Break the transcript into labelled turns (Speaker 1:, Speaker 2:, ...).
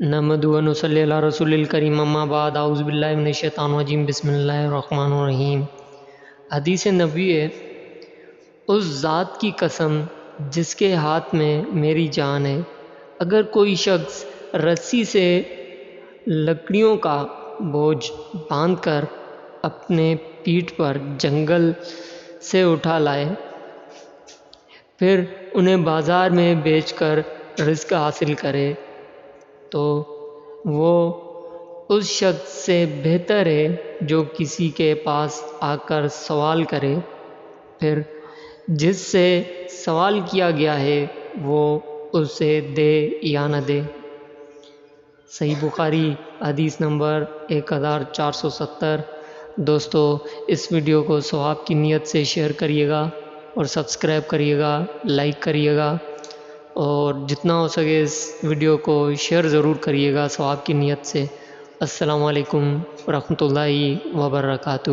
Speaker 1: نحمدہ و نصلی علی رسول الکریم اما بعد اعوذ باللہ من الشیطان الرجیم بسم اللہ الرحمن الرحیم۔ حدیث نبوی ہے، اس ذات کی قسم جس کے ہاتھ میں میری جان ہے، اگر کوئی شخص رسی سے لکڑیوں کا بوجھ باندھ کر اپنے پیٹھ پر جنگل سے اٹھا لائے، پھر انہیں بازار میں بیچ کر رزق حاصل کرے تو وہ اس شخص سے بہتر ہے جو کسی کے پاس آ کر سوال کرے، پھر جس سے سوال کیا گیا ہے وہ اسے دے یا نہ دے۔ صحیح بخاری حدیث نمبر 1470۔ دوستو، اس ویڈیو کو ثواب کی نیت سے شیئر کریے گا اور سبسکرائب کریے گا، لائک کریے گا، اور جتنا ہو سکے اس ویڈیو کو شیئر ضرور کریے گا ثواب کی نیت سے۔ السلام علیکم ورحمۃ اللہ وبرکاتہ۔